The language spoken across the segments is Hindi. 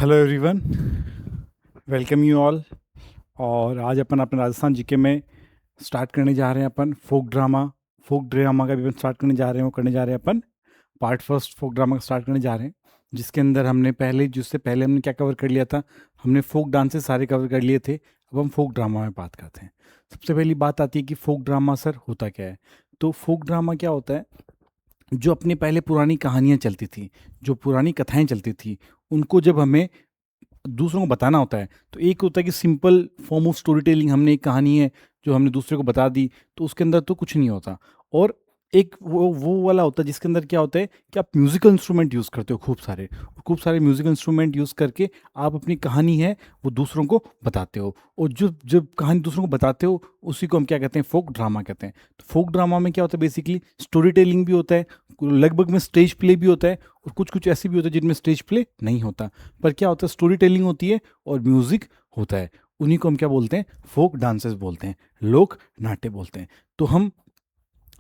Hello everyone, welcome you all. और आज अपन अपने राजस्थान जीके में स्टार्ट करने जा रहे हैं अपन फोक ड्रामा का भी अपन स्टार्ट करने जा रहे हैं। वो करने जा रहे हैं अपन पार्ट फर्स्ट फोक ड्रामा का स्टार्ट करने जा रहे हैं, जिसके अंदर हमने पहले जिससे पहले हमने क्या कवर कर लिया था। हमने फोक डांसेस सारे कवर कर लिए थे। अब हम फोक ड्रामा में बात करते हैं। सबसे पहली बात आती है कि फोक ड्रामा सर होता क्या है। तो फोक ड्रामा क्या होता है, जो अपनी पहले पुरानी कहानियाँ चलती थी, जो पुरानी कथाएं चलती थी, उनको जब हमें दूसरों को बताना होता है, तो एक होता है कि simple form of story telling, हमने एक कहानी है जो हमने दूसरे को बता दी, तो उसके अंदर तो कुछ नहीं होता। और एक वो वाला होता है जिसके अंदर क्या होता है कि आप म्यूजिकल इंस्ट्रूमेंट यूज़ करते हो, खूब सारे म्यूजिकल इंस्ट्रूमेंट यूज़ करके आप अपनी कहानी है वो दूसरों को बताते हो। और जो जब कहानी दूसरों को बताते हो उसी को हम क्या कहते हैं, फोक ड्रामा कहते हैं। तो फोक ड्रामा में क्या होता है, बेसिकली स्टोरी टेलिंग भी होता है, लगभग में स्टेज प्ले भी होता है, और कुछ कुछ ऐसे भी होता है जिनमें स्टेज प्ले नहीं होता। पर क्या होता है, स्टोरी टेलिंग होती है और म्यूजिक होता है। उन्हीं को हम क्या बोलते हैं, फोक डांसेस बोलते हैं, लोक नाट्य बोलते हैं। तो हम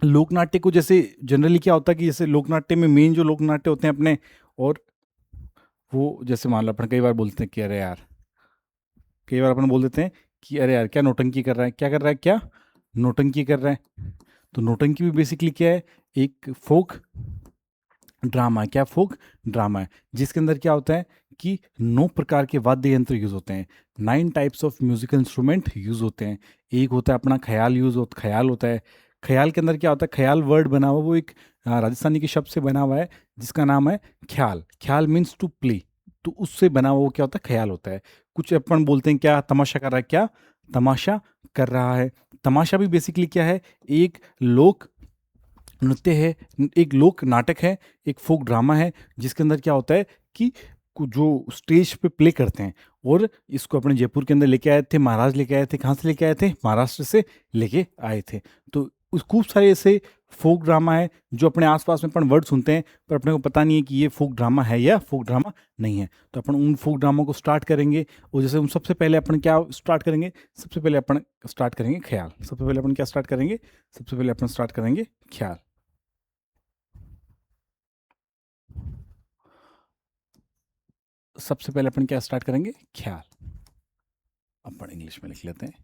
लोक नाट्य को, जैसे जनरली क्या होता है कि जैसे लोक नाट्य में मेन जो लोक नाट्य होते हैं अपने, और वो जैसे मान लो अपन कई बार बोलते हैं कि अरे यार, कई बार अपन बोल देते हैं कि अरे यार क्या नौटंकी कर रहा है, क्या कर रहा है, क्या नौटंकी कर रहा है। तो नौटंकी भी बेसिकली क्या है, एक फोक ड्रामा है। क्या फोक ड्रामा है, जिसके अंदर क्या होता है कि 9 प्रकार के वाद्य यंत्र यूज होते हैं, 9 types of musical instrument use होते हैं। एक होता है अपना ख्याल होता है। ख्याल के अंदर क्या होता है, ख्याल वर्ड बना हुआ, वो एक राजस्थानी के शब्द से बना हुआ है जिसका नाम है ख्याल। ख्याल मीन्स टू प्ले, तो उससे बना हुआ वो क्या होता है, ख्याल होता है। कुछ अपन बोलते हैं क्या तमाशा कर रहा है, क्या तमाशा कर रहा है। तमाशा भी बेसिकली क्या है, एक लोक नृत्य है, एक लोक नाटक है, एक फोक ड्रामा है, जिसके अंदर क्या होता है कि जो स्टेज पे प्ले करते हैं। और इसको अपने जयपुर के अंदर लेके आए थे, महाराज लेके आए थे। कहाँ से लेके आए थे, महाराष्ट्र से लेके आए थे। तो उस खूब सारे ऐसे फोक ड्रामा है जो अपने आसपास में अपन वर्ड सुनते हैं, पर अपने को पता नहीं है कि ये फोक ड्रामा है या फोक ड्रामा नहीं है। तो अपन उन फोक ड्रामा को स्टार्ट करेंगे। और जैसे उन सबसे पहले अपन क्या स्टार्ट करेंगे, सबसे पहले अपन स्टार्ट करेंगे ख्याल। सबसे पहले अपन क्या स्टार्ट करेंगे, सबसे पहले अपन स्टार्ट करेंगे ख्याल। सबसे पहले अपन क्या स्टार्ट करेंगे, ख्याल। अपन इंग्लिश में लिख लेते हैं।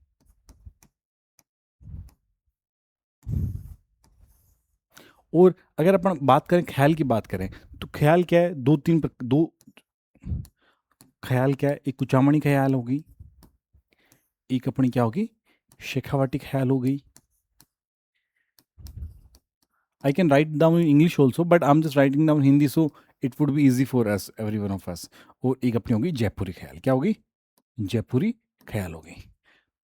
और अगर अपन बात करें ख्याल की बात करें, तो ख्याल क्या है, दो ख्याल क्या है, एक कुचामणी ख्याल होगी, एक अपनी क्या होगी, शेखावाटी ख्याल हो गई। I can write down in English also, but I am just writing down Hindi, so it would be easy for us, every one of us. और एक अपनी होगी जयपुरी ख्याल। क्या होगी, जयपुरी ख्याल हो गई।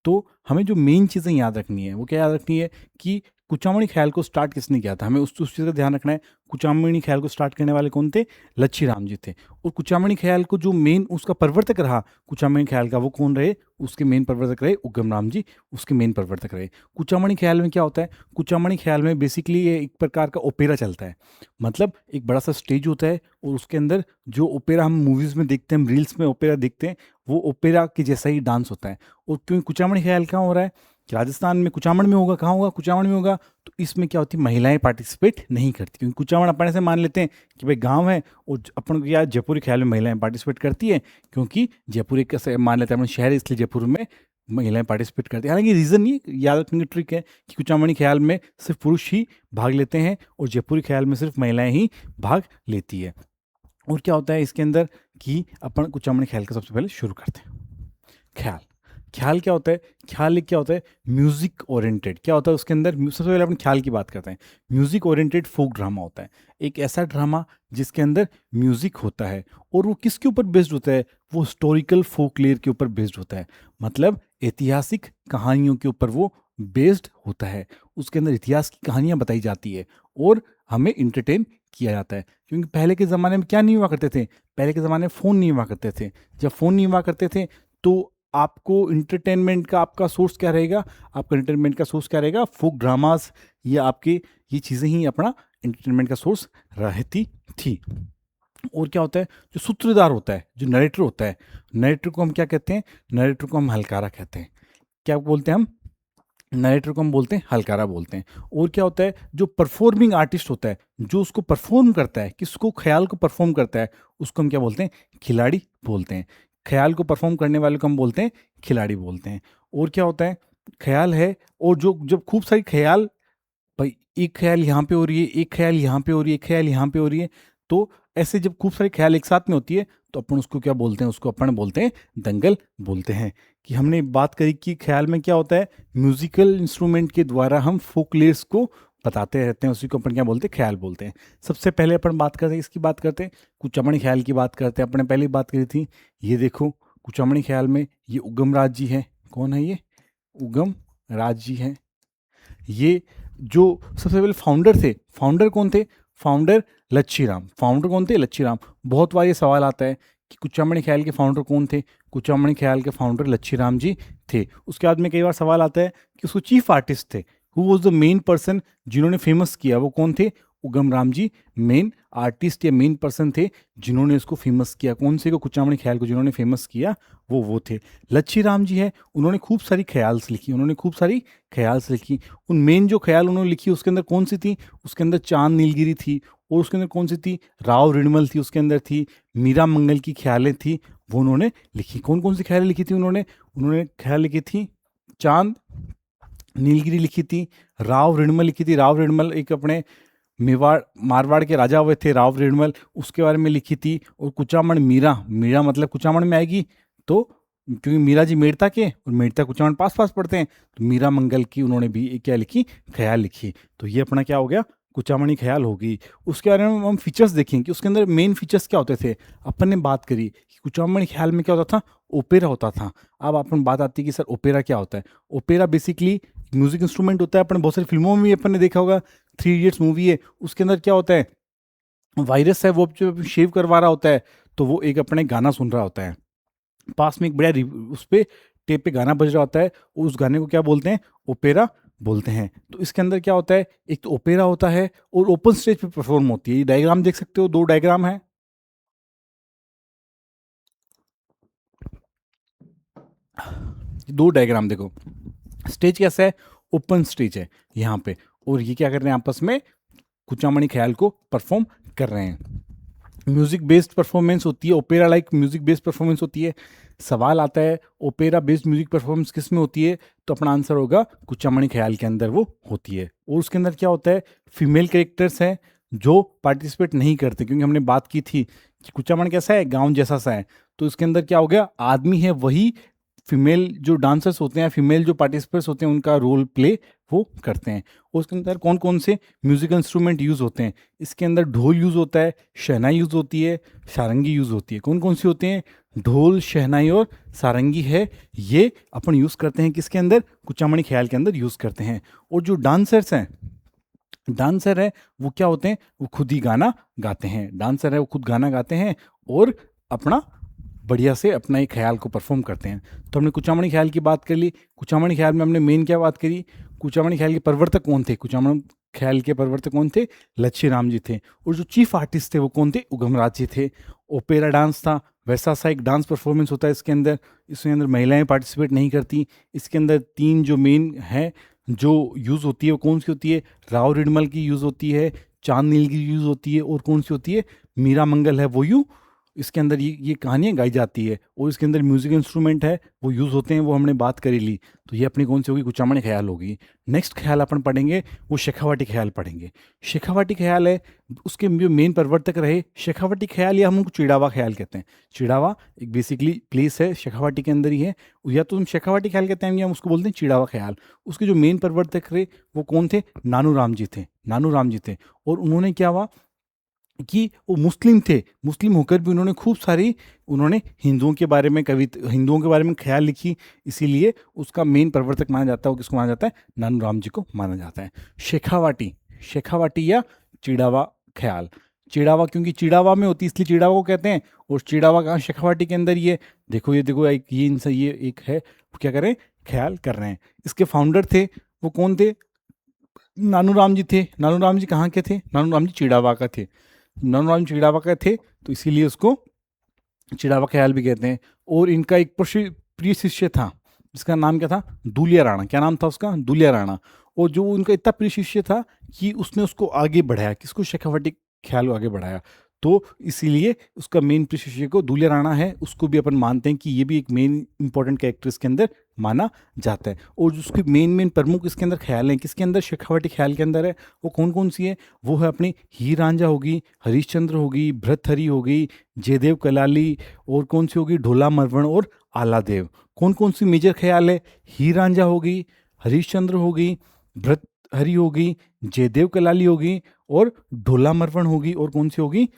तो हमें जो मेन चीज़ें याद रखनी है वो क्या याद रखनी है कि कुचामणी ख्याल को स्टार्ट किसने किया था, हमें उस चीज़ का ध्यान रखना है। कुचामणी ख्याल को स्टार्ट करने वाले कौन थे, लच्छी राम जी थे। और कुचामणी ख्याल को जो मेन उसका प्रवर्तक रहा कुचामणी ख्याल का, वो कौन रहे, उसके मेन प्रवर्तक रहे उग्गम राम जी, उसके मेन प्रवर्तक रहे। कुचामणी ख्याल में क्या होता है, कुचामणी ख्याल में बेसिकली ये एक प्रकार का ओपेरा चलता है। मतलब एक बड़ा सा स्टेज होता है और उसके अंदर जो ओपेरा हम मूवीज़ में देखते हैं, हम रील्स में ओपेरा देखते हैं, वो ओपेरा के जैसा ही डांस होता है। और क्योंकि कुचामणी ख्याल कहाँ हो रहा है, कि राजस्थान में कुचामण में होगा। कहाँ होगा, कुचामण में होगा। तो इसमें क्या होती है, महिलाएं पार्टिसिपेट नहीं करती, क्योंकि कुचामण अपन ऐसे मान लेते हैं कि भाई गांव है, और अपन को क्या जयपुरी ख्याल में महिलाएं पार्टिसिपेट करती है, क्योंकि जयपुर एक ऐसे मान लेते हैं अपन शहर है, इसलिए जयपुर में महिलाएं पार्टिसिपेट करती है। हालांकि रीज़न नहीं, याद रखने की ट्रिक है कि कुचामणी ख्याल में सिर्फ पुरुष ही भाग लेते हैं और जयपुरी ख्याल में सिर्फ महिलाएं ही भाग लेती है। और क्या होता है इसके अंदर कि अपन कुचामणी ख्याल का सबसे पहले शुरू करते हैं। ख्याल, ख्याल क्या होता है, ख्याल एक क्या होता है, म्यूजिक ओरिएंटेड। क्या होता है उसके अंदर, सबसे पहले अपन ख्याल की बात करते हैं। म्यूजिक ओरिएंटेड फोक ड्रामा होता है, एक ऐसा ड्रामा जिसके अंदर म्यूजिक होता है। और वो किसके ऊपर बेस्ड होता है, वो हिस्टोरिकल फोकलेयर के ऊपर बेस्ड होता है। मतलब ऐतिहासिक कहानियों के ऊपर वो बेस्ड होता है। उसके अंदर इतिहास की कहानियां बताई जाती है और हमें इंटरटेन किया जाता है। क्योंकि पहले के ज़माने में क्या नहीं हुआ करते थे, पहले के ज़माने में फ़ोन नहीं हुआ करते थे। जब फ़ोन नहीं हुआ करते थे तो आपको इंटरटेनमेंट का आपका सोर्स क्या रहेगा, आपका इंटरटेनमेंट का सोर्स क्या रहेगा, फोक ड्रामास, या आपके ये चीज़ें ही अपना इंटरटेनमेंट का सोर्स रहती थी। और क्या होता है, जो सूत्रधार होता है, जो नरेटर होता है, नरेटर को हम क्या कहते हैं, नरेटर को हम हलकारा कहते हैं। क्या बोलते हैं हम, नरेटर को हम बोलते हैं हलकारा बोलते हैं। और क्या होता है, जो परफॉर्मिंग आर्टिस्ट होता है, जो उसको परफॉर्म करता है, किसको, ख्याल को परफॉर्म करता है, उसको हम क्या बोलते हैं, खिलाड़ी बोलते हैं। ख्याल को परफॉर्म करने वाले को हम बोलते हैं खिलाड़ी बोलते हैं। और क्या होता है, ख्याल है, और जो जब खूब सारी ख्याल, भाई एक ख्याल यहाँ पे हो रही है, एक ख्याल यहाँ पे हो रही है, एक ख्याल यहाँ पे हो रही है, तो ऐसे जब खूब सारे ख्याल एक साथ में होती है तो अपन उसको क्या बोलते हैं, उसको अपन बोलते हैं दंगल बोलते हैं। कि हमने बात करी कि ख्याल में क्या होता है, म्यूजिकल इंस्ट्रूमेंट के द्वारा हम फोक लिरिक्स को बताते रहते हैं, उसी को अपन क्या बोलते हैं, ख्याल बोलते हैं। सबसे पहले अपन बात करते हैं, इसकी बात करते हैं, कुचामणी ख्याल की बात करते हैं। अपने पहले ही बात करी थी, ये देखो कुचामणी ख्याल में ये उगम राज जी है। कौन है ये, उगम राज जी है। ये जो सबसे पहले फाउंडर थे, फाउंडर कौन थे, फाउंडर लच्छी राम। फाउंडर कौन थे, लच्छी राम। बहुत बार ये सवाल आता है कि कुचामणी ख्याल के फाउंडर कौन थे। कुचामणी ख्याल के फाउंडर लच्छी राम जी थे। उसके बाद में कई बार सवाल आता है कि उसको चीफ आर्टिस्ट थे, who was the main person, जिन्होंने फेमस किया, वो कौन थे, उगम राम जी मेन आर्टिस्ट या मेन पर्सन थे जिन्होंने इसको फेमस किया। कौन से को, कुचामणी ख्याल को जिन्होंने फेमस किया वो थे। लच्छी राम जी है, उन्होंने खूब सारी ख्याल्स लिखी, उन्होंने खूब सारी ख्याल्स लिखी। उन मेन जो ख्याल उन्होंने लिखी उसके अंदर कौन सी थी, उसके अंदर चांद नीलगिरी थी, और उसके अंदर कौन सी थी, राव रिडमल थी, उसके अंदर थी मीरा मंगल की ख्यालें थी, वो उन्होंने लिखी। कौन कौन सी ख्यालें लिखी थी उन्होंने, उन्होंने ख्याल लिखी थी, चांद नीलगिरी लिखी थी, राव रिडमल लिखी थी। राव रिडमल एक अपने मेवाड़ मारवाड़ के राजा हुए थे, राव रिडमल, उसके बारे में लिखी थी। और कुचामण मीरा, मीरा मतलब कुचामण में आएगी, तो क्योंकि मीरा जी मेड़ता के और मेड़ता कुचामण पास पास पड़ते हैं, तो मीरा मंगल की उन्होंने भी एक क्या लिखी, ख्याल लिखी। तो ये अपना क्या हो गया, कुचामणी ख्याल होगी। उसके बारे में हम फीचर्स देखें कि उसके अंदर मेन फीचर्स क्या होते थे। अपन ने बात करी कि कुचामणी ख्याल में क्या होता था, ओपेरा होता था। अब अपन बात आती है कि सर ओपेरा क्या होता है। ओपेरा बेसिकली म्यूजिक इंस्ट्रूमेंट होता है। अपन बहुत सारी फिल्मों में भी अपन ने देखा होगा, 3 इडियट्स मूवी है, उसके अंदर क्या होता है, वायरस है वो जो शेव करवा रहा होता है, तो वो एक अपने गाना सुन रहा होता है, पास में एक बड़ा उस पर टेप पे गाना बज रहा होता है, उस गाने को क्या बोलते हैं, ओपेरा बोलते हैं। तो इसके अंदर क्या होता है, एक तो ओपेरा होता है और ओपन स्टेज पे परफॉर्म होती है। ये डायग्राम देख सकते हो, 2 डायग्राम है, दो डायग्राम देखो। स्टेज कैसा है, ओपन स्टेज है यहाँ पे, और ये क्या कर रहे हैं, आपस में कुचामणी ख्याल को परफॉर्म कर रहे हैं। म्यूजिक बेस्ड परफॉर्मेंस होती है, opera like music based performance होती है। सवाल आता है ओपेरा बेस्ड म्यूजिक परफॉर्मेंस किस में होती है, तो अपना आंसर होगा कुचामणी ख्याल के अंदर वो होती है। और उसके अंदर क्या होता है, फीमेल कैरेक्टर्स हैं जो पार्टिसिपेट नहीं करते, क्योंकि हमने बात की थी कि कुचामण कैसा है, गांव जैसा सा है। तो इसके अंदर क्या हो गया, आदमी है वही फीमेल जो डांसर्स होते हैं, फीमेल जो पार्टिसिपेंट्स होते हैं, उनका रोल प्ले वो करते हैं। और उसके अंदर कौन कौन से म्यूजिकल इंस्ट्रूमेंट यूज़ होते हैं, इसके अंदर ढोल यूज़ होता है, शहनाई यूज़ होती है, सारंगी यूज़ होती है। कौन कौन सी होते हैं, ढोल, शहनाई और सारंगी है, ये अपन यूज़ करते हैं किसके अंदर, कुचामणी ख्याल के अंदर यूज़ करते हैं। और जो डांसर्स हैं, डांसर है वो क्या होते हैं, वो खुद ही गाना गाते हैं। डांसर है वो खुद गाना गाते हैं और अपना बढ़िया से अपना एक ख्याल को परफॉर्म करते हैं। तो हमने कुचामणी ख्याल की बात कर ली। कुचामणी ख्याल में हमने मेन क्या बात करी, कुचामणी ख्याल के प्रवर्तक कौन थे, कुचामणी ख्याल के प्रवर्तक कौन थे, लच्छी राम जी थे। और जो चीफ आर्टिस्ट थे वो कौन थे, उगमराज जी थे। ओपेरा डांस था, वैसा सा एक डांस परफॉर्मेंस होता है इसके अंदर। इसके अंदर महिलाएं पार्टिसिपेट नहीं करती। इसके अंदर 3 जो मेन है जो यूज़ होती है वो कौन सी होती है, राव रिडमल की यूज़ होती है, चांद नील की यूज़ होती है, और कौन सी होती है, मीरा मंगल है वो यूँ इसके अंदर ये कहानियाँ गाई जाती है। और इसके अंदर म्यूजिक इंस्ट्रूमेंट है वो यूज़ होते हैं, वो हमने बात करी ली। तो ये अपनी कौन सी होगी, कुचामणी ख्याल होगी। नेक्स्ट ख्याल अपन पढ़ेंगे वो शेखावाटी ख्याल पढ़ेंगे। शेखावाटी ख्याल है, उसके जो मेन प्रवर्तक रहे शेखावाटी ख्याल, या हम उनको चिड़ावा ख्याल कहते हैं। चिड़ावा एक बेसिकली प्लेस है, शेखावाटी के अंदर ही है, या तो हम शेखावाटी ख्याल कहते हैं या हम उसको बोलते हैं चिड़ावा ख्याल। उसके जो मेन प्रवर्तक रहे वो कौन थे, नानू राम जी थे। नानू राम जी थे, और उन्होंने क्या हुआ कि वो मुस्लिम थे, मुस्लिम होकर भी उन्होंने खूब सारी, उन्होंने हिंदुओं के बारे में हिंदुओं के बारे में ख्याल लिखी, इसीलिए उसका मेन प्रवर्तक माना जाता है। वो किसको माना जाता है, नानू राम जी को माना जाता है। शेखावाटी, शेखावाटी या चिड़ावा ख्याल। चिड़ावा क्योंकि चिड़ावा में होती है इसलिए चिड़ावा को कहते हैं, और चिड़ावा कहाँ, शेखावाटी के अंदर ही है। देखो ये देखो, एक ये इनसे ये एक है, वो क्या करें, ख्याल कर रहे हैं। इसके फाउंडर थे वो कौन थे, नानू राम जी थे। नानू राम जी कहाँ के थे, नानू राम जी चिड़ावा का थे। नौनराम चिड़ावा का थे, तो इसीलिए उसको चिड़ावा ख्याल भी कहते हैं। और इनका एक प्रिय शिष्य था जिसका नाम क्या था, दूलिया राणा। क्या नाम था उसका, दूलिया राणा। और जो उनका इतना प्रिय शिष्य था कि उसने उसको आगे बढ़ाया, किसको, शेखावटी ख्याल को आगे बढ़ाया। तो इसीलिए उसका मेन प्रिय शिष्य को दूलिया राणा है, उसको भी अपन मानते हैं कि ये भी एक मेन इंपॉर्टेंट कैरेक्टर इसके अंदर माना जाता है। और जो उसकी मेन प्रमुख इसके अंदर ख्याल हैं, किसके अंदर, शेखावटी ख्याल के अंदर है, वो कौन कौन सी है, वो है अपनी हीर रांझा होगी, हरिश्चंद्र होगी, भृतहरि होगी, जयदेव कलाली, और कौन सी होगी, ढोला मरवण और आलादेव। कौन कौन सी मेजर ख्याल है, हीर रांझा होगी, हरिश्चंद्र होगी, भृतहरि होगी, जयदेव कलाली होगी, और ढोला मरवण होगी, और कौन सी होगी,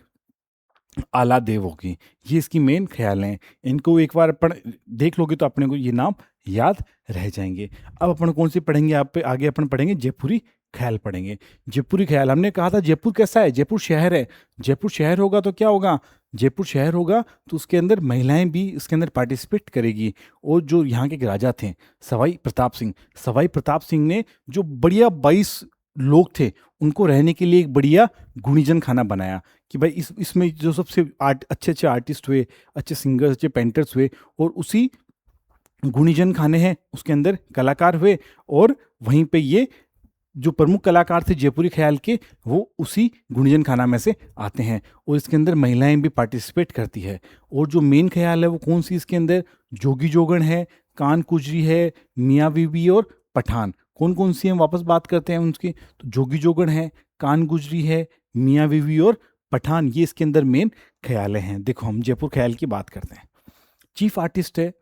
आला देव होगी। ये इसकी मेन ख्याल हैं। इनको एक बार अपन देख लोगे तो अपने को ये नाम याद रह जाएंगे। अब अपन कौन सी पढ़ेंगे, आप पे आगे अपन पढ़ेंगे जयपुरी ख्याल पढ़ेंगे। जयपुरी ख्याल, हमने कहा था जयपुर कैसा है, जयपुर शहर है। जयपुर शहर होगा तो क्या होगा, जयपुर शहर होगा तो उसके अंदर महिलाएं भी इसके अंदर पार्टिसिपेट करेगी। और जो यहाँ के राजा थे सवाई प्रताप सिंह, सवाई प्रताप सिंह ने जो बढ़िया 22 लोग थे उनको रहने के लिए एक बढ़िया गुणीजन खाना बनाया कि भाई इसमें जो सबसे अच्छे अच्छे आर्टिस्ट हुए, अच्छे सिंगर्स, अच्छे पेंटर्स हुए, और उसी गुणीजन खाने हैं उसके अंदर कलाकार हुए। और वहीं पे ये जो प्रमुख कलाकार थे जयपुरी ख्याल के, वो उसी गुणीजन खाना में से आते हैं। और इसके अंदर महिलाएं भी पार्टिसिपेट करती है। और जो मेन ख्याल है वो कौन सी, इसके अंदर जोगी जोगण है, कान कुजरी है, मियाँ बीवी और पठान। कौन कौन सी हम वापस बात करते हैं उनकी, तो जोगी जोगण है, कान गुजरी है, मियाँ बीवी और पठान, ये इसके अंदर मेन ख्याल हैं। देखो हम जयपुर ख्याल की बात करते हैं। चीफ आर्टिस्ट है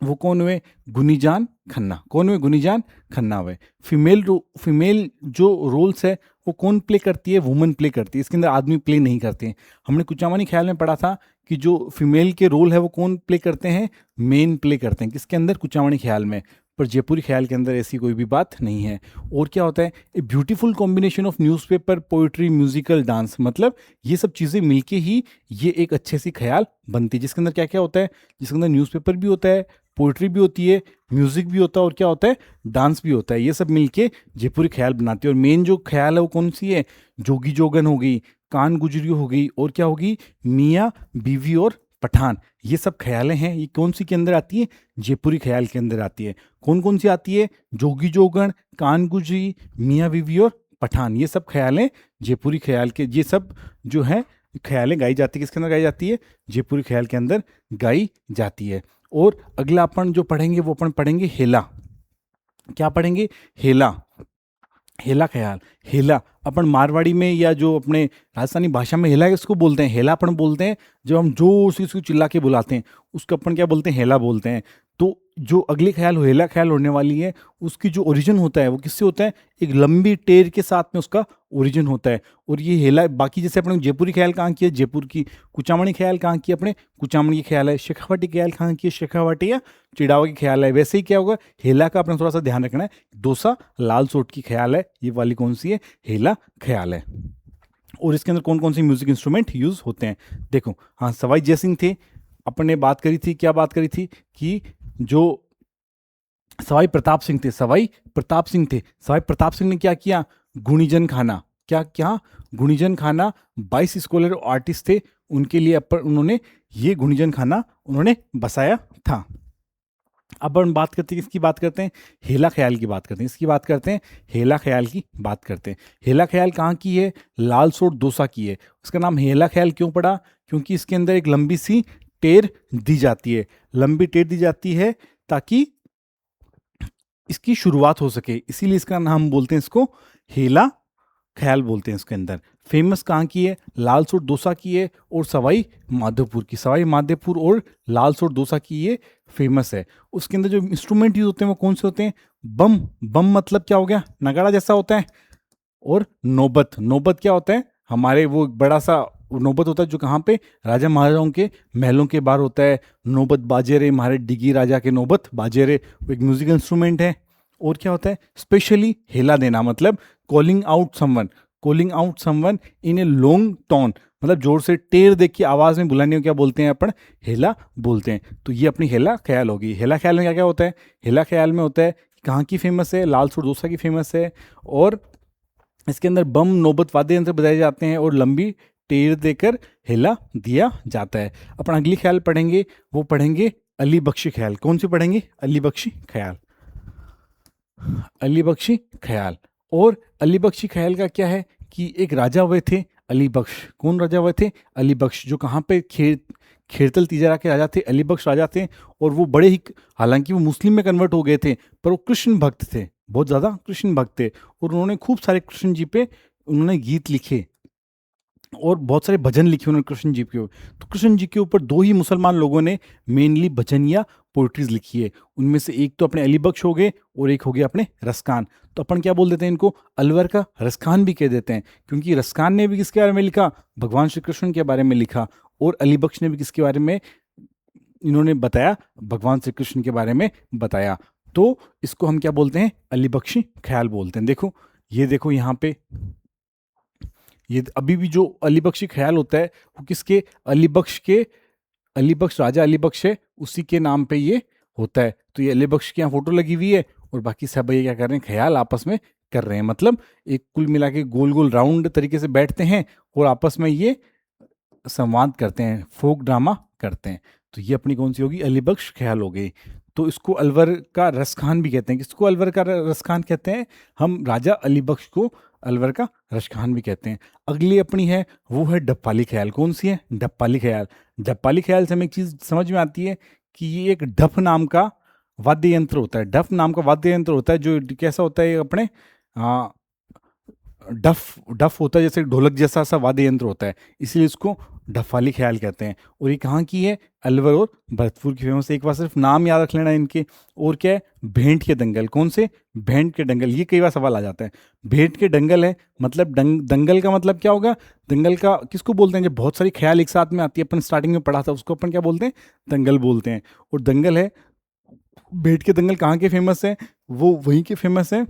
वो कौन हुए, गुनीजान खन्ना। कौन हुए, गुनीजान खन्ना हुए। फीमेल जो रोल्स है वो कौन प्ले करती है, वुमन प्ले करती है। इसके अंदर आदमी प्ले नहीं करते हैं। हमने कुचामनी ख्याल में पढ़ा था कि जो फीमेल के रोल है वो कौन प्ले करते हैं, मेन प्ले करते हैं। किसके अंदर, कुचामनी ख्याल में। पर जयपुरी ख्याल के अंदर ऐसी कोई भी बात नहीं है। और क्या होता है, a beautiful combination of newspaper, poetry, musical, dance, मतलब ये सब चीज़ें मिलके ही ये एक अच्छे सी ख्याल बनती है। जिसके अंदर क्या क्या होता है, जिसके अंदर न्यूज़पेपर भी होता है, पोइट्री भी होती है, म्यूजिक भी होता है, और क्या होता है, डांस भी होता है। ये सब मिलके जयपुरी ख्याल बनाती है। और मेन जो ख्याल है वो कौन सी है, जोगी जोगन होगी, कान गुजरी होगी, और क्या होगी, मियाँ बीवी और पठान। ये सब ख्यालें हैं, ये कौन सी के अंदर आती है, जयपुरी ख्याल के अंदर आती है। कौन कौन सी आती है, जोगी जोगन, कान गुजरी, मियाँ बीवी और पठान। ये सब ख्यालें जयपुरी ख्याल के, ये सब जो है ख्यालें गाई जाती है। किसके अंदर गाई जाती है, जयपुरी ख्याल के अंदर गाई जाती है। और अगला अपन जो पढ़ेंगे वो अपन पढ़ेंगे हेला। क्या पढ़ेंगे, हेला। हेला ख्याल, हेला अपन मारवाड़ी में या जो अपने राजस्थानी भाषा में हेला किसको बोलते हैं, हेला अपन बोलते हैं जब हम जोर से उसको चिल्ला के बुलाते हैं, उसको अपन क्या बोलते हैं, हेला बोलते हैं। तो जो अगली ख्याल हेला ख्याल होने वाली है उसकी जो ओरिजिन होता है वो किससे होता है, एक लंबी टेर के साथ में उसका ओरिजिन होता है। और ये हेला, बाकी जैसे अपने जयपुरी ख्याल कहाँ की है, जयपुर की। कुचामणी ख्याल कहाँ की, अपने कुचामणी की ख्याल है। शेखावाटी ख्याल कहाँ की है, शेखावाटी या चिड़ावा की ख्याल है। वैसे ही क्या होगा, हेला का अपने थोड़ा सा ध्यान रखना है, दोसा लाल सोट की ख्याल है, ये वाली कौन सी है, हेला ख्याल है। और इसके अंदर कौन कौन से म्यूजिक इंस्ट्रूमेंट यूज होते हैं, देखो। हाँ, सवाई जयसिंह थे, अपन ने बात करी थी, क्या बात करी थी कि जो सवाई प्रताप सिंह थे, सवाई प्रताप सिंह थे, सवाई प्रताप सिंह ने क्या किया, गुणीजन खाना, क्या क्या, गुणीजन खाना। 22 स्कॉलर आर्टिस्ट थे, उनके लिए उन्होंने ये गुणीजन खाना उन्होंने बसाया था। अब हम बात करते हैं, किसकी बात करते हैं, हेला ख्याल की बात करते हैं। इसकी बात करते हैं, हेला ख्याल की बात करते हैं। हेला ख्याल कहाँ की है, लाल सोट दोसा की है। उसका नाम हेला ख्याल क्यों पड़ा, क्योंकि इसके अंदर एक लंबी सी टेर दी जाती है, लंबी टेर दी जाती है ताकि इसकी शुरुआत हो सके, इसीलिए इसका नाम बोलते हैं, इसको हेला ख्याल बोलते हैं। इसके अंदर फेमस कहाँ की है, लाल सोट डोसा की है और सवाई माधोपुर की, सवाई माधोपुर और लाल सोट डोसा की ये फेमस है। उसके अंदर जो इंस्ट्रूमेंट यूज होते हैं वो कौन से होते हैं, बम, बम मतलब क्या हो गया, नगाड़ा जैसा होता है। और नौबत, नौबत क्या होता है, हमारे वो बड़ा सा नौबत होता है जो कहाँ पे, राजा महाराजाओं के महलों के बाहर होता है। नौबत बाजे रे हमारे डिगी राजा के, नौबत बाजे रे, वो एक म्यूजिकल इंस्ट्रूमेंट है। और क्या होता है, स्पेशली हेला देना, मतलब calling out someone, calling out someone in a long tone, मतलब जोर से टेर देख के आवाज़ में बुलाने को क्या बोलते हैं अपन, हेला बोलते हैं। तो ये अपनी हेला ख्याल होगी। हेला ख्याल में क्या क्या होता है, हेला ख्याल में होता है कहाँ की फेमस है, लाल सोट डोसा की फेमस है। और इसके अंदर बम, नौबत वाद्य यंत्र बजाए जाते हैं और लंबी टेर देकर हेला दिया जाता है। अपन अगली ख्याल पढ़ेंगे, वो पढ़ेंगे अली बख्शी ख्याल। कौन सी पढ़ेंगे? अली बख्शी ख्याल, अली बख्शी ख्याल। और अली बख्शी ख्याल का क्या है कि एक राजा हुए थे अली बख्श। कौन राजा हुए थे? अली बख्श, जो कहाँ पे खेरतल तिजारा के राजा थे, अली बख्श राजा थे। और वो बड़े ही, हालांकि वो मुस्लिम में कन्वर्ट हो गए थे, पर वो कृष्ण भक्त थे, बहुत ज़्यादा कृष्ण भक्त थे। और उन्होंने खूब सारे कृष्ण जी पे उन्होंने गीत लिखे और बहुत सारे भजन लिखे उन्होंने कृष्ण जी के ऊपर। तो कृष्ण जी के ऊपर दो ही मुसलमान लोगों ने मेनली भजन या पोइट्रीज लिखी है। उनमें से एक तो अपने अली बख्श हो गए और एक हो गया अपने रसखान। तो अपन क्या बोल देते हैं इनको? अलवर का रसखान भी कह देते हैं, क्योंकि रसखान ने भी किसके बारे में लिखा? भगवान श्री कृष्ण के बारे में लिखा। और अली बख्श ने भी किसके बारे में इन्होंने बताया? भगवान श्री कृष्ण के बारे में बताया। तो इसको हम क्या बोलते हैं? अली बख्शी ख्याल बोलते हैं। देखो, ये देखो यहाँ पे, ये अभी भी जो अली बख्शी ख्याल होता है वो किसके? अली बख्श के, अली बख्श, राजा अली बख्श है, उसी के नाम पे ये होता है। तो ये अली बख्श की यहाँ फोटो लगी हुई है और बाकी सब ये क्या कर रहे हैं? ख्याल आपस में कर रहे हैं। मतलब एक कुल मिला के गोल गोल राउंड तरीके से बैठते हैं और आपस में ये संवाद करते हैं, फोक ड्रामा करते हैं। तो ये अपनी कौन सी होगी? अली बख्श ख्याल हो गई। तो इसको अलवर का रसखान भी कहते हैं। किसको अलवर का रसखान कहते हैं? हम राजा अली बख्श को अलवर का रसखान भी कहते हैं। अगली अपनी है, वो है डप्पाली ख्याल। कौन सी है? डप्पाली ख्याल। डप्पाली ख्याल से हमें एक चीज़ समझ में आती है कि ये एक डफ नाम का वाद्य यंत्र होता है। डफ नाम का वाद्य यंत्र होता है, जो कैसा होता है? ये अपने डफ डफ होता है, जैसे ढोलक जैसा सा वाद्य यंत्र होता है, इसलिए इसको डफाली ख्याल कहते हैं। और ये कहाँ की है? अलवर और भरतपुर की फेमस है। एक बार सिर्फ नाम याद रख लेना इनके। और क्या है? भेंट के दंगल। कौन से? भेंट के दंगल। ये कई बार सवाल आ जाता है। भेंट के दंगल है, मतलब दंगल का मतलब क्या होगा? दंगल का किसको बोलते हैं? जब बहुत सारी ख्याल एक साथ में आती है, अपन स्टार्टिंग में पढ़ा था, उसको अपन क्या बोलते हैं? दंगल बोलते हैं। और दंगल है, भेंट के दंगल कहाँ के फेमस है? वो वहीं के फेमस है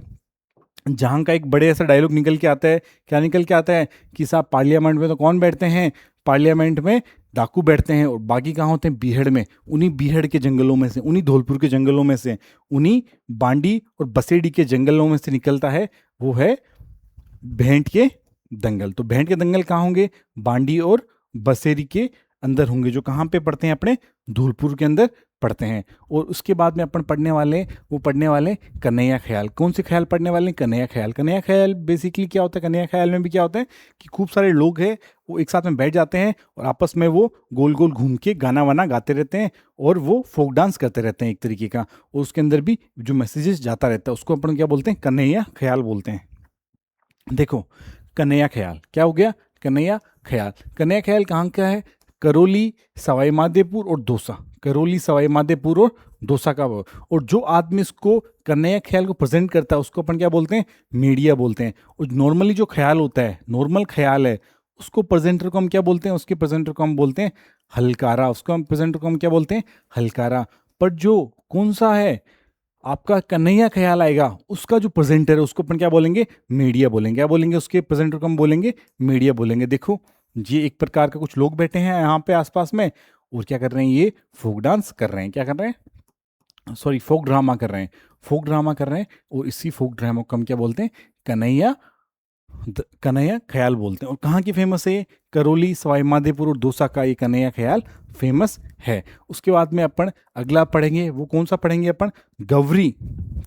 जहाँ का एक बड़े ऐसा डायलॉग निकल के आता है। क्या निकल के आता है? कि साहब पार्लियामेंट में तो कौन बैठते हैं? पार्लियामेंट में डाकू बैठते हैं, और बाकी कहाँ होते हैं? बीहड़ में। उन्हीं बीहड़ के जंगलों में से, उन्हीं धौलपुर के जंगलों में से, उन्हीं बांडी और बसेड़ी के जंगलों में से निकलता है, वो है भेंट के दंगल। तो भेंट के दंगल कहाँ होंगे? बांडी और बसेड़ी के अंदर होंगे, जो कहाँ पे पड़ते हैं? अपने धौलपुर के अंदर पढ़ते हैं। और उसके बाद में अपन पढ़ने वाले, वो पढ़ने वाले कन्हैया ख्याल। कौन से ख्याल पढ़ने वाले? कन्हैया ख्याल। कन्हैया ख्याल बेसिकली क्या होता है? कन्हैया ख्याल में भी क्या होता है कि खूब सारे लोग हैं, वो एक साथ में बैठ जाते हैं और आपस में वो गोल गोल घूम के गाना वाना गाते रहते हैं और वो फोक डांस करते रहते हैं एक तरीके का। और उसके अंदर भी जो मैसेजेस जाता रहता है, उसको अपन क्या बोलते हैं? कन्हैया ख्याल बोलते हैं। देखो, कन्हैया ख्याल क्या हो गया? कन्हैया ख्याल। कन्हैया ख्याल कहाँ का है? करौली, सवाई माधोपुर और दौसा। करौली, सवाई माधोपुर और दौसा का वो। और जो आदमी इसको कन्हैया ख्याल को प्रेजेंट करता है, उसको अपन क्या बोलते हैं? मीडिया बोलते हैं। और नॉर्मली जो ख्याल होता है, नॉर्मल ख्याल है, उसको प्रेजेंटर को हम क्या बोलते हैं? उसके प्रेजेंटर को हम बोलते हैं हलकारा। उसको हम प्रेजेंटर को हम क्या बोलते हैं? हलकारा। पर जो कौन सा है आपका कन्हैया ख्याल आएगा, उसका जो प्रेजेंटर है उसको अपन क्या बोलेंगे? मीडिया बोलेंगे। क्या बोलेंगे? उसके प्रेजेंटर को हम बोलेंगे मीडिया बोलेंगे। देखो, ये एक प्रकार का कुछ लोग बैठे हैं यहाँ पे आसपास में, और क्या कर रहे हैं? ये फोक डांस कर रहे हैं। क्या कर रहे हैं? सॉरी, फोक ड्रामा कर रहे हैं। फोक ड्रामा कर रहे हैं, और इसी फोक ड्रामा को हम क्या बोलते हैं? कन्हैया कन्हैया ख्याल बोलते हैं। और कहाँ की फेमस है ये? करौली, सवाई माधोपुर और दौसा का ये कन्हैया ख्याल फेमस है। उसके बाद में अपन अगला पढ़ेंगे, वो कौन सा पढ़ेंगे अपन? गवरी।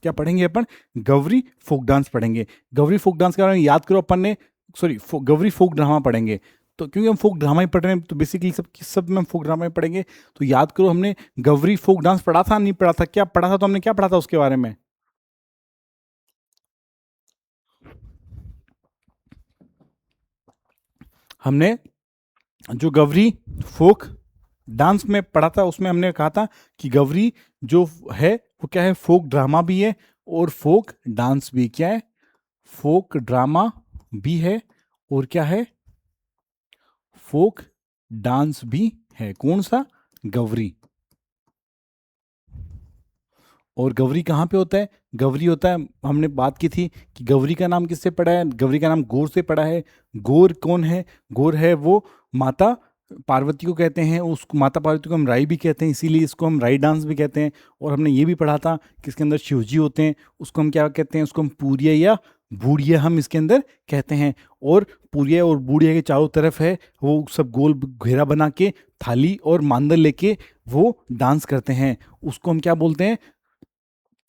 क्या पढ़ेंगे अपन? गवरी फोक डांस पढ़ेंगे। गवरी फोक डांस के बारे में याद करो अपन ने, सॉरी गवरी फोक ड्रामा पढ़ेंगे। तो क्योंकि हम फोक ड्रामा ही पढ़ रहे हैं, तो बेसिकली सब में हम फोक ड्रामा ही पढ़ेंगे। तो याद करो, हमने गवरी फोक डांस पढ़ा था नहीं पढ़ा था? क्या पढ़ा था? तो हमने क्या पढ़ा था उसके बारे में? हमने जो गवरी फोक डांस में पढ़ा था, उसमें हमने कहा था कि गवरी जो है वो क्या है? फोक ड्रामा भी है और फोक डांस भी। क्या है? फोक ड्रामा भी है और क्या है? फोक डांस भी है। कौन सा? गवरी। और गवरी कहाँ पे होता है? गवरी होता है, हमने बात की थी कि गवरी का नाम किससे पड़ा है? गवरी का नाम गौर से पड़ा है। गौर कौन है? गौर है वो माता पार्वती को कहते हैं। उस माता पार्वती को हम राई भी कहते हैं, इसीलिए इसको हम राई डांस भी कहते हैं। और हमने ये भी पढ़ा था कि इसके अंदर शिवजी होते हैं, उसको हम क्या कहते हैं? उसको हम पूरिया या बूढ़िया हम इसके अंदर कहते हैं। और पुरिया और बूढ़िया के चारों तरफ है वो सब गोल घेरा बना के थाली और मांदल लेके वो डांस करते हैं, उसको हम क्या बोलते हैं,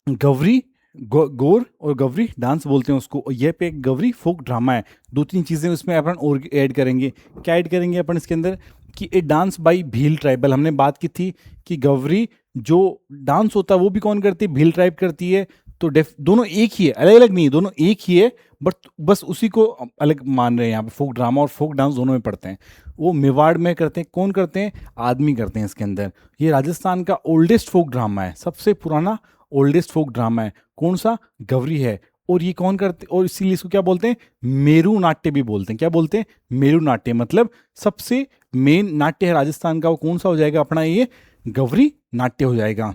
गवरी गौर और गवरी डांस बोलते हैं उसको। और यह पे एक गवरी फोक ड्रामा है। दो तीन चीज़ें उसमें अपन और ऐड करेंगे। क्या ऐड करेंगे अपन इसके अंदर कि ए डांस बाई भील ट्राइबल, हमने बात की थी कि गवरी जो डांस होता है वो भी कौन करती है, भील ट्राइब करती है। तो दोनों एक ही है, अलग अलग नहीं है, दोनों एक ही है, बट बस उसी को अलग मान रहे हैं यहाँ पे। फोक ड्रामा और फोक डांस दोनों में पढ़ते हैं। वो मेवाड़ में करते हैं, कौन करते हैं, आदमी करते हैं इसके अंदर। ये राजस्थान का ओल्डेस्ट फोक ड्रामा है, सबसे पुराना ओल्डेस्ट फोक ड्रामा है। कौन सा, गवरी है। और ये कौन करते, और इसीलिए इसको क्या बोलते हैं, मेरू नाट्य भी बोलते हैं। क्या बोलते हैं, मेरू नाट्य। मतलब सबसे मेन नाट्य है राजस्थान का, वो कौन सा हो जाएगा अपना, ये गवरी नाट्य हो जाएगा।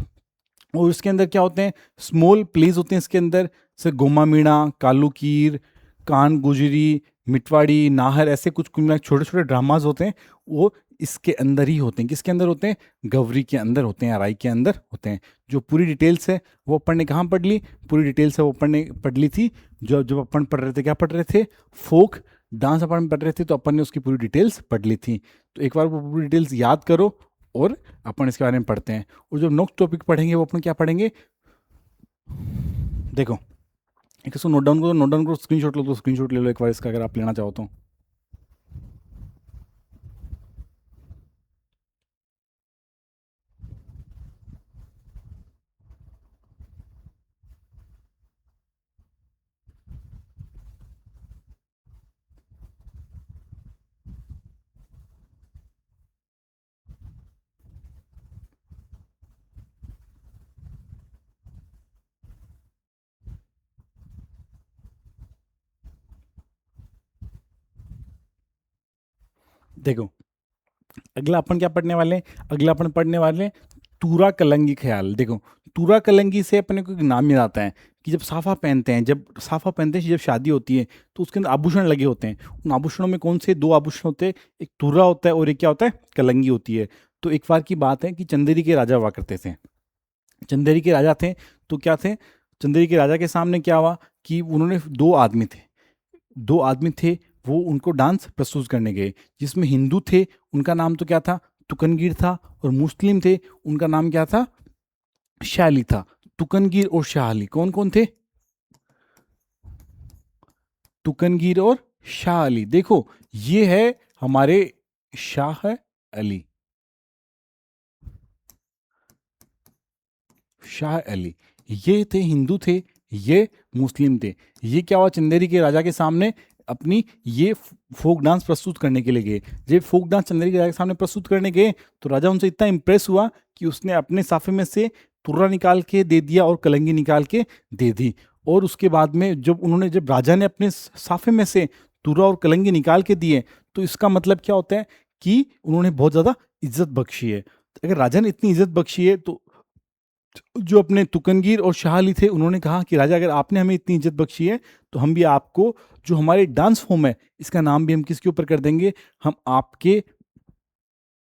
और इसके अंदर क्या होते हैं, स्मॉल प्लेज होते हैं इसके अंदर, जैसे गोमा मीणा, कालूकीर, कान गुजरी, मिटवाड़ी, नाहर, ऐसे कुछ कुछ छोटे छोटे ड्रामाज होते हैं, वो इसके अंदर ही होते हैं। किसके अंदर होते हैं, गवरी के अंदर होते हैं, राई के अंदर होते हैं। जो पूरी डिटेल्स है वो अपन ने कहाँ पढ़ ली, पूरी डिटेल्स है वो अपन ने पढ़ ली थी जब जब अपन पढ़ रहे थे, क्या पढ़ रहे थे, फोक डांस अपन पढ़ रहे थे, तो अपन ने उसकी पूरी डिटेल्स पढ़ ली थी। तो एक बार वो पूरी डिटेल्स याद करो और अपन इसके बारे में पढ़ते हैं। और जो नेक्स्ट टॉपिक पढ़ेंगे वो अपन क्या पढ़ेंगे, देखो एक इसको नोट डाउन करो, स्क्रीनशॉट लो तो स्क्रीनशॉट ले लो एक बार इसका, अगर आप लेना चाहो तो। देखो अगला अपन क्या पढ़ने वाले हैं, अगला अपन पढ़ने वाले हैं तूरा कलंगी ख्याल। देखो तूरा कलंगी से अपने को एक नाम याद आता है कि जब साफा पहनते हैं, जब शादी होती है तो उसके अंदर आभूषण लगे होते हैं। उन आभूषणों में कौन से दो आभूषण होते हैं, एक तूरा होता है और एक क्या होता है, कलंगी होती है। तो एक बार की बात है कि चंदेरी के राजा हुआ करते थे। चंदेरी के राजा थे तो क्या थे, चंदेरी के राजा के सामने क्या हुआ कि उन्होंने दो आदमी थे, वो उनको डांस प्रस्तुत करने गए, जिसमें हिंदू थे उनका नाम तो क्या था, तुकनगीर था, और मुस्लिम थे उनका नाम क्या था, शाह अली था। तुकनगीर और शाह अली कौन कौन थे, तुकनगीर और शाह अली। देखो ये है हमारे शाह अली, शाह अली, ये थे हिंदू थे, ये मुस्लिम थे। ये क्या हुआ, चंदेरी के राजा के सामने अपनी ये फोक डांस प्रस्तुत करने के लिए गए। जब फोक डांस चंदेरी के राजा के सामने प्रस्तुत करने गए तो राजा उनसे इतना इंप्रेस हुआ कि उसने अपने साफे में से तुर्रा निकाल के दे दिया और कलंगी निकाल के दे दी। और उसके बाद में जब राजा ने अपने साफे में से तुर्रा और कलंगी निकाल के दिए, तो इसका मतलब क्या होता है कि उन्होंने बहुत ज़्यादा इज्जत बख्शी है। अगर राजा ने इतनी इज्जत बख्शी है तो जो अपने तुकनगीर और शाह अली थे उन्होंने कहा कि राजा अगर आपने हमें इतनी इज्जत बख्शी है तो हम भी आपको, जो हमारे डांस फॉर्म है इसका नाम भी हम किसके ऊपर कर देंगे, हम आपके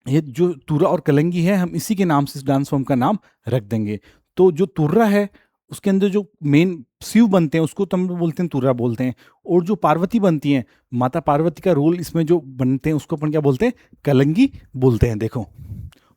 ये जो तुर्रा और कलंगी है हम इसी के नाम से इस डांस फॉर्म का नाम रख देंगे। तो जो तुर्रा है उसके अंदर जो मेन शिव बनते हैं उसको तो हम बोलते हैं तुर्रा बोलते हैं, और जो पार्वती बनती हैं, माता पार्वती का रोल इसमें जो बनते हैं उसको अपन क्या बोलते हैं, कलंगी बोलते हैं। देखो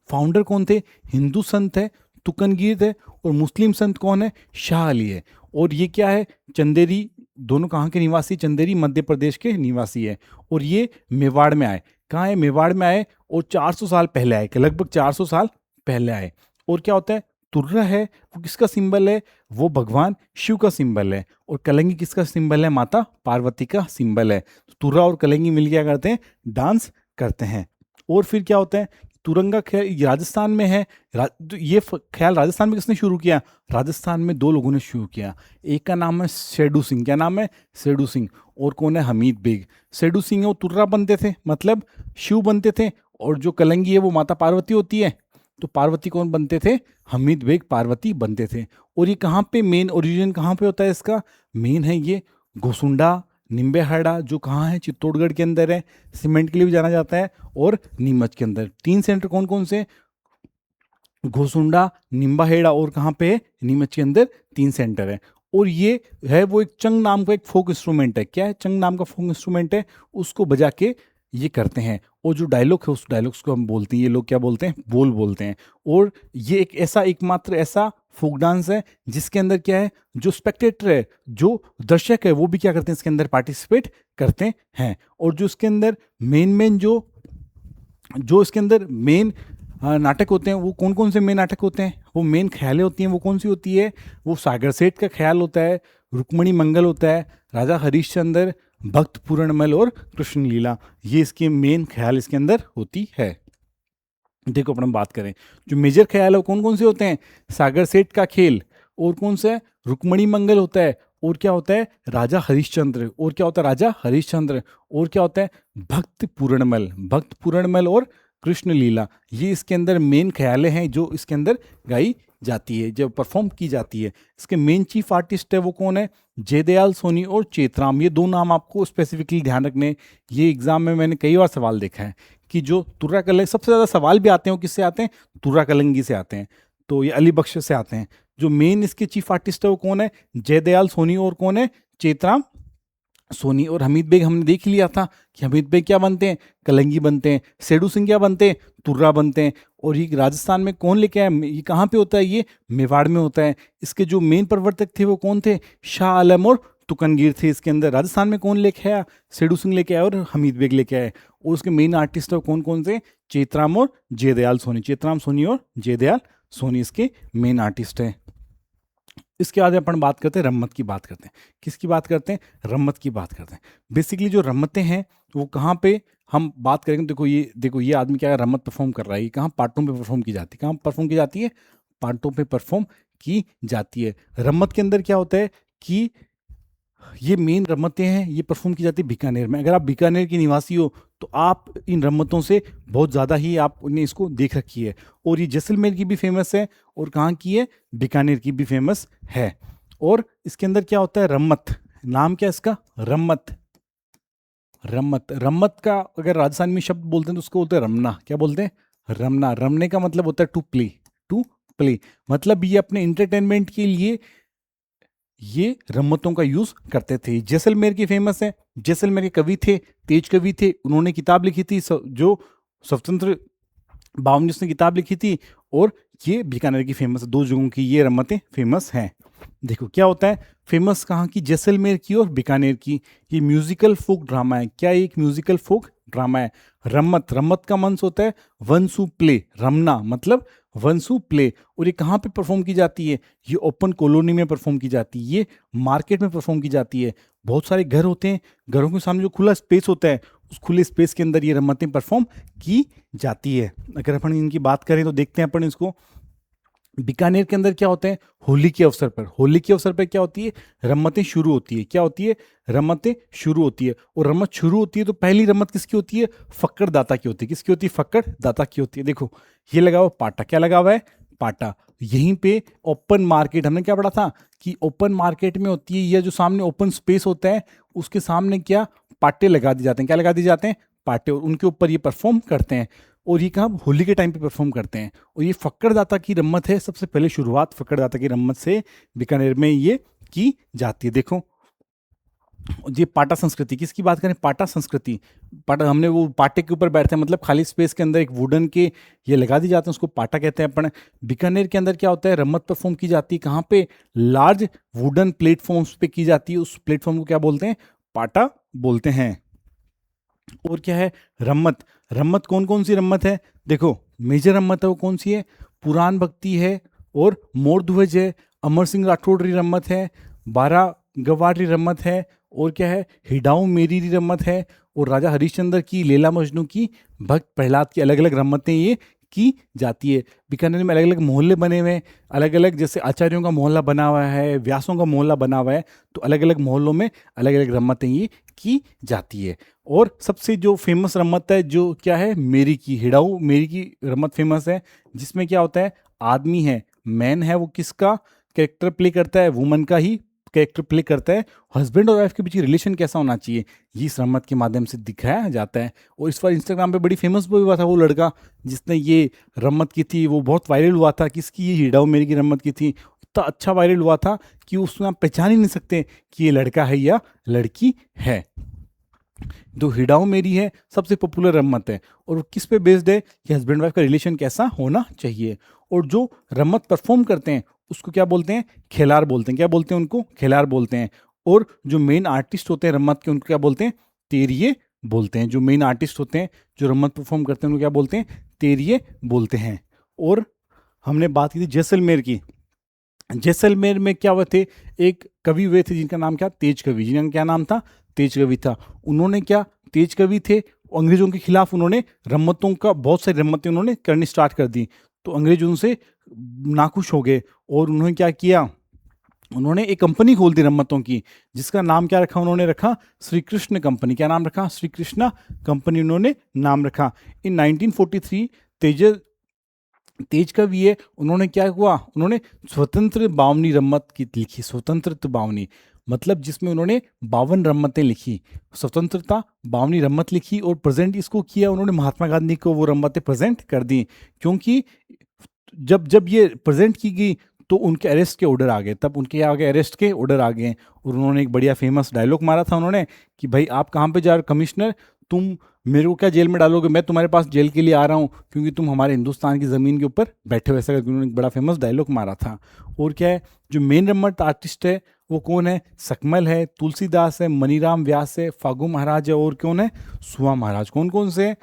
फाउंडर कौन थे, हिंदू संत है तुकनगीर है, और मुस्लिम संत कौन है, शाह अली है। और ये क्या है, चंदेरी, दोनों कहाँ के निवासी, चंदेरी मध्य प्रदेश के निवासी है। और ये मेवाड़ में आए, कहाँ है, मेवाड़ में आए, और 400 साल पहले आए, लगभग 400 साल पहले आए। और क्या होता है, तुर्रा है वो किसका सिंबल है, वो भगवान शिव का सिंबल है। और कलंगी किसका सिंबल है, माता पार्वती का सिंबल है। तुर्रा और कलंगी मिल क्या करते हैं, डांस करते हैं। और फिर क्या होता है, तुरंगा ख्याल राजस्थान में है। तो ये ख्याल राजस्थान में किसने शुरू किया, राजस्थान में दो लोगों ने शुरू किया। एक का नाम है सेडू सिंह, क्या नाम है, सेडू सिंह। और कौन है, हमीद बेग। सेडू सिंह है वो तुर्रा बनते थे, मतलब शिव बनते थे, और जो कलंगी है वो माता पार्वती होती है। तो पार्वती कौन बनते थे, हमीद बेग पार्वती बनते थे। और ये कहाँ पे मेन ओरिजिन कहाँ पे होता है इसका, मेन है ये घोसुंडा निम्बेहाड़ा, जो कहाँ है, चित्तौड़गढ़ के अंदर है, सीमेंट के लिए भी जाना जाता है, और नीमच के अंदर। तीन सेंटर कौन कौन से, घोसुंडा, निम्बाहेड़ा, और कहाँ पे है, नीमच के अंदर तीन सेंटर है। और ये है वो एक चंग नाम का एक फोक इंस्ट्रूमेंट है। क्या है? चंग नाम का फोक इंस्ट्रूमेंट है, उसको बजा के ये करते हैं। और जो डायलॉग है उस डायलॉग्स को हम बोलते हैं, ये लोग क्या बोलते हैं? बोल बोलते हैं। और ये एक ऐसा एकमात्र ऐसा फोक डांस है जिसके अंदर क्या है, जो स्पेक्टेटर है, जो दर्शक है, वो भी क्या करते हैं इसके अंदर पार्टिसिपेट करते हैं। और जो इसके अंदर मेन जो जो इसके अंदर मेन नाटक होते हैं, वो कौन कौन से मेन नाटक होते हैं, वो मेन ख्यालें होती हैं, वो कौन सी होती है? वो सागर सेठ का ख्याल होता है, रुक्मणी मंगल होता है, राजा हरिश्चंद्र, भक्त पूरणमल और कृष्ण लीला। ये इसके मेन ख्याल इसके अंदर होती है। देखो अपन बात करें, जो मेजर ख्याल है वो कौन कौन से होते हैं? सागर सेठ का खेल, और कौन सा है? रुक्मणी मंगल होता है, और क्या होता है? राजा हरिश्चंद्र, और क्या होता है? राजा हरिश्चंद्र, और क्या होता है? भक्त पूरणमल और कृष्ण लीला। ये इसके अंदर मेन ख्यालें हैं जो इसके अंदर गाई जाती है, जो परफॉर्म की जाती है। इसके मेन चीफ आर्टिस्ट है वो कौन है? जयदयाल सोनी और चेतराम। ये दो नाम आपको स्पेसिफिकली ध्यान रखने। ये एग्जाम में मैंने कई बार सवाल देखा है कि जो तुर्रा कलंगी, सबसे ज़्यादा सवाल भी आते हैं वो किससे आते हैं? तुर्रा कलंगी से आते हैं, तो ये अली बख्श से आते हैं। जो मेन इसके चीफ आर्टिस्ट है वो कौन है? जयदयाल सोनी, और कौन है? चेतराम सोनी। और हमीद बेग हमने देख लिया था कि हमीद बेग क्या बनते हैं? कलंगी बनते हैं। सेडू सिंह क्या बनते हैं? तुर्रा बनते हैं। और ये राजस्थान में कौन लेके आया? ये कहाँ पे होता है? ये मेवाड़ में होता है। इसके जो मेन प्रवर्तक थे वो कौन थे? शाह आलम और तुकनगीर थे। इसके अंदर राजस्थान में कौन लेके आया? सेडू सिंह लेके आया और हमीद बेग लेके आए। और उसके मेन आर्टिस्ट है कौन कौन से? चेतराम और जयदयाल सोनी। चेतराम सोनी और जयदयाल सोनी इसके मेन आर्टिस्ट हैं। इसके बाद अपन बात करते हैं, रम्मत की बात करते हैं। किसकी बात करते हैं? रम्मत की बात करते हैं। बेसिकली जो रम्मतें हैं वो कहाँ पे हम बात करेंगे, देखो ये आदमी क्या रम्मत परफॉर्म कर रहा है, ये कहाँ? पार्टों पे परफॉर्म की जाती है। कहाँ परफॉर्म की जाती है? पार्टों पे परफॉर्म की जाती है। रम्मत के अंदर क्या होता है कि ये मेन रम्मतें हैं, ये परफॉर्म की जाती है बीकानेर में। अगर आप बीकानेर के निवासी हो तो आप इन रम्मतों से बहुत ज़्यादा ही आपने इसको देख रखी है। और ये जैसलमेर की भी फेमस है, और कहाँ की है? बीकानेर की भी फेमस है। और इसके अंदर क्या होता है? रम्मत। नाम क्या है इसका? रम्मत। रम्मत का अगर राजस्थान में शब्द बोलते हैं तो उसको बोलते हैं रमना। क्या बोलते हैं? रमना। रमने का मतलब होता है टू प्ले। टू प्ले मतलब ये अपने इंटरटेनमेंट के लिए ये रम्मतों का यूज करते थे। जैसलमेर की फेमस है। जैसलमेर के कवि थे, तेज कवि थे, उन्होंने किताब लिखी थी जो स्वतंत्र 52 जिसने किताब लिखी थी। और ये बीकानेर की फेमस है। दो जगहों की ये रम्मतें फेमस हैं। देखो क्या होता है फेमस कहाँ की? जैसलमेर की और बीकानेर की। ये म्यूजिकल फोक ड्रामा है। क्या? एक म्यूजिकल फोक ड्रामा है। रम्मत का मंस होता है वंस हू प्ले। रमना मतलब वंस हू प्ले। और ये कहाँ पे परफॉर्म की जाती है? ये ओपन कॉलोनी में परफॉर्म की जाती है, ये मार्केट में परफॉर्म की जाती है। बहुत सारे घर होते हैं, घरों के सामने जो खुला स्पेस होता है, उस खुले स्पेस के अंदर ये रम्मतें परफॉर्म की जाती है। अगर अपन इनकी बात करें तो देखते हैं अपन इसको। बीकानेर के अंदर क्या होता है? होली के अवसर पर, होली के अवसर पर क्या होती है? रम्मतें शुरू होती है। क्या होती है? रम्मतें शुरू होती है। और रम्मत शुरू होती है तो पहली रम्मत किसकी होती है? फक्कड़ दाता की होती है। किसकी होती है? फक्कड़ दाता की होती है। देखो ये लगा हुआ पाटा। क्या लगा हुआ है? पाटा। यहीं पे ओपन मार्केट, हमने क्या पढ़ा था कि ओपन मार्केट में होती है, या जो सामने ओपन स्पेस होता है उसके सामने क्या पाटे लगा दिए जाते हैं। क्या लगा दिए जाते हैं? पाटे। और उनके ऊपर ये परफॉर्म करते हैं। और ये कहाँ? होली के टाइम पे परफॉर्म करते हैं। और ये फक्कड़ दाता की रम्मत है। सबसे पहले शुरुआत फक्कड़ दाता की रम्मत से बीकानेर में ये की जाती है। देखो ये पाटा संस्कृति, किसकी बात करें? पाटा संस्कृति। पाटा, हमने वो पाटे के ऊपर बैठते हैं, मतलब खाली स्पेस के अंदर एक वुडन के ये लगा दी जाते हैं, उसको पाटा कहते हैं अपन। बीकानेर के अंदर क्या होता है? रम्मत परफॉर्म की जाती है। कहाँ पे? लार्ज वुडन प्लेटफॉर्म्स पे की जाती है। उस प्लेटफॉर्म को क्या बोलते हैं? पाटा बोलते हैं। और क्या है? रम्मत। रम्मत कौन कौन सी रम्मत है? देखो मेजर रम्मत है वो कौन सी है? पुराण भक्ति है, और मोर ध्वज है, अमर सिंह राठौड़ रम्मत है, बारह गवारी रम्मत है, और क्या है? हिडाऊ मेरी रम्मत है, और राजा हरिश्चंद्र की, लैला मजनू की, भक्त प्रहलाद की अलग अलग रम्मतें ये की जाती है। बीकानेर में अलग अलग मोहल्ले बने हुए हैं, अलग अलग, जैसे आचार्यों का मोहल्ला बना हुआ है, व्यासों का मोहल्ला बना हुआ है, तो अलग अलग मोहल्लों में अलग अलग रम्मतें ये की जाती है। और सबसे जो फेमस रम्मत है जो क्या है? मेरी की, हिडाऊ मेरी की रम्मत फेमस है, जिसमें क्या होता है? आदमी है, मैन है, वो किसका कैरेक्टर प्ले करता है? वुमन का ही कैरेक्टर प्ले करता है। हस्बैंड और वाइफ के बीच रिलेशन कैसा होना चाहिए, ये इस रम्मत के माध्यम से दिखाया जाता है। और इस बार इंस्टाग्राम पे बड़ी फेमस भी हुआ था वो लड़का जिसने ये रम्मत की थी, वो बहुत वायरल हुआ था। किसकी? ये हिडाऊ मेरी की रम्मत की थी। इतना अच्छा वायरल हुआ था कि उसमें आप पहचान ही नहीं सकते कि ये लड़का है या लड़की है। तो हिडाऊ मेरी है सबसे पॉपुलर रम्मत है, और वो किस पे बेस्ड है कि हस्बैंड वाइफ का रिलेशन कैसा होना चाहिए। और जो रम्मत परफॉर्म करते हैं उसको क्या बोलते हैं, खेलार बोलते हैं। क्या बोलते हैं उनको, खेलार बोलते हैं। और जो मेन आर्टिस्ट होते हैं रम्मत के, उनको क्या बोलते हैं, तेरिये बोलते हैं। जो मेन आर्टिस्ट होते हैं जो रम्मत परफॉर्म करते हैं उनको क्या बोलते हैं, तेरिये बोलते हैं। और हमने बात की थी जैसलमेर की। जैसलमेर में क्या हुए थे, एक कवि हुए थे जिनका नाम क्या, तेज कवि। जिनका क्या नाम था, तेज कवि था। उन्होंने क्या, तेज कवि थे, अंग्रेजों के खिलाफ उन्होंने रम्मतों का, बहुत सारी रम्मतें उन्होंने करनी स्टार्ट कर दी। तो अंग्रेज उनसे नाखुश हो गए और उन्होंने क्या किया, उन्होंने एक कंपनी खोल दी रम्मतों की, जिसका नाम क्या रखा, उन्होंने रखा श्री कृष्ण कंपनी। क्या नाम रखा, श्री कृष्णा कंपनी उन्होंने नाम रखा। इन 1943 तेज कवि है, उन्होंने क्या हुआ, उन्होंने स्वतंत्र बावनी रम्मत की लिखी। स्वतंत्र बावनी मतलब जिसमें उन्होंने 52 रम्मतें लिखी, स्वतंत्रता बावनी रम्मत लिखी। और प्रेजेंट इसको किया उन्होंने महात्मा गांधी को, वो रम्मतें प्रेजेंट कर दी। क्योंकि जब जब ये प्रेजेंट की गई तो उनके अरेस्ट के ऑर्डर आ गए, तब उनके आगे अरेस्ट के ऑर्डर आ गए। और उन्होंने एक बढ़िया फेमस डायलॉग मारा था उन्होंने कि भाई आप कहाँ पे जा रहे हो कमिश्नर, तुम मेरे को क्या जेल में डालोगे, मैं तुम्हारे पास जेल के लिए आ रहा हूँ क्योंकि तुम हमारे हिंदुस्तान की ज़मीन के ऊपर बैठे हो। ऐसा करके उन्होंने एक बड़ा फेमस डायलॉग मारा था। और क्या है, जो मेन रम्मत आर्टिस्ट है वो कौन है, सकमल है, तुलसीदास है, मनीराम व्यास है, फागू महाराज है, और कौन है, सुआ महाराज। कौन कौन से,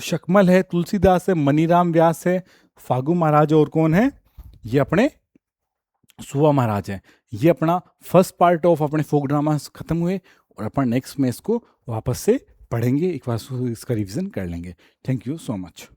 शकमल है, तुलसीदास है, मनीराम व्यास है, फागू महाराज, और कौन है, ये अपने सुआ महाराज है। ये अपना फर्स्ट पार्ट ऑफ अपने फोक ड्रामा खत्म हुए, और अपन नेक्स्ट में इसको वापस से पढ़ेंगे, एक बार इसका रिवीजन कर लेंगे। Thank you so much.